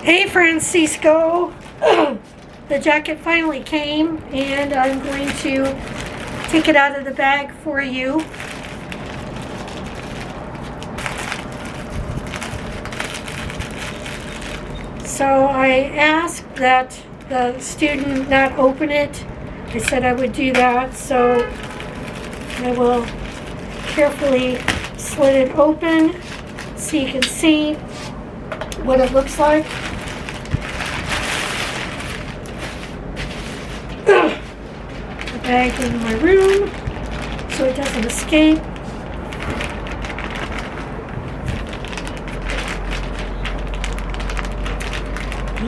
Hey Francisco, the jacket finally came and I'm going to take it out of the bag for you. So I asked that the student not open it. I said I would do that, so I will carefully slit it open so you can see what it looks like. The bag in my room so it doesn't escape.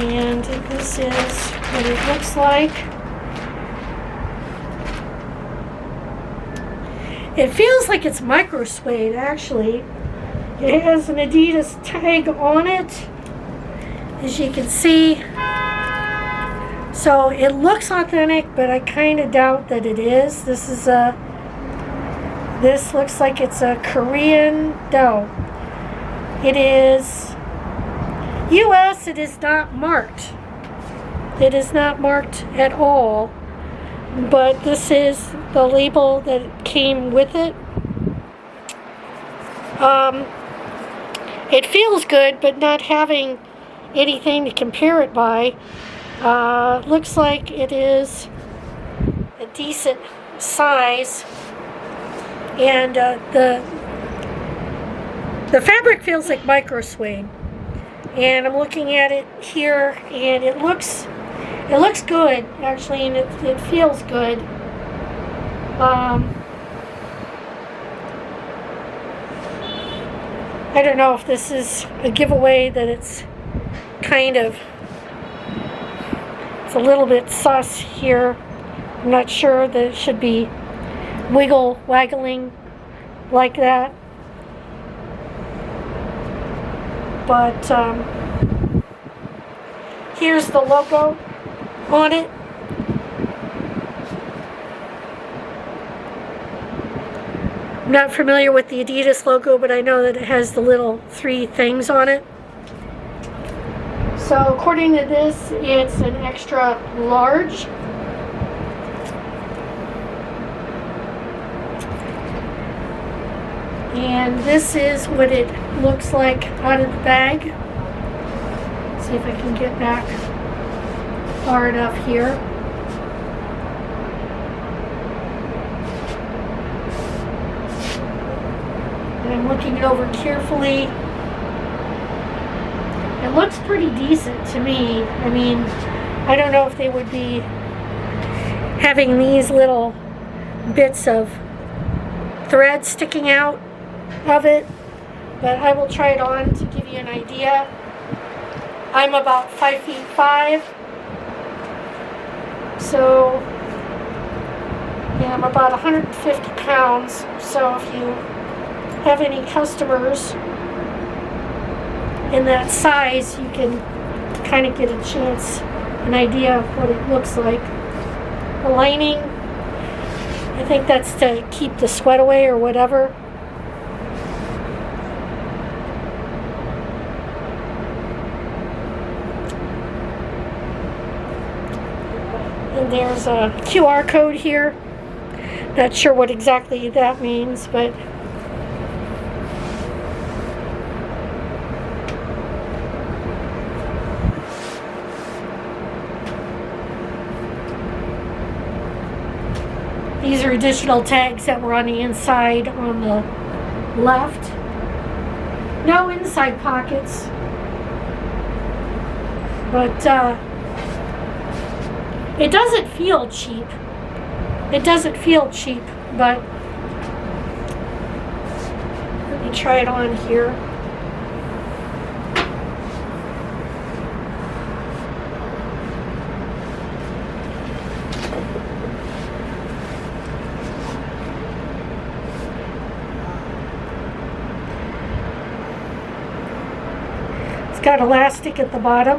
And this is what it looks like. It feels like it's micro suede actually. It has an Adidas tag on it, as you can see. So it looks authentic, but I kind of doubt that it is. This looks like it's a Korean. No, it is US. It is not marked. It is not marked at all. But this is the label that came with it. It feels good, but not having anything to compare it by, looks like it is a decent size, and the fabric feels like micro suede, and I'm looking at it here, and it looks good actually, and it feels good. I don't know if this is a giveaway that it's a little bit sus here. I'm not sure that it should be waggling like that. But here's the logo on it. I'm not familiar with the Adidas logo, but I know that it has the little 3 things on it. So according to this, it's an extra large. And this is what it looks like out of the bag. See if I can get back far enough here. And I'm looking it over carefully. It looks pretty decent to me. I mean, I don't know if they would be having these little bits of thread sticking out of it, but I will try it on to give you an idea. I'm about 5'5", so yeah, I'm about 150 pounds. So if you have any customers in that size, you can kind of get a chance, an idea of what it looks like. The lining, I think that's to keep the sweat away or whatever. And there's a QR code here. Not sure what exactly that means, but these are additional tags that were on the inside on the left. No inside pockets, but it doesn't feel cheap. It doesn't feel cheap, but let me try it on here. Got elastic at the bottom.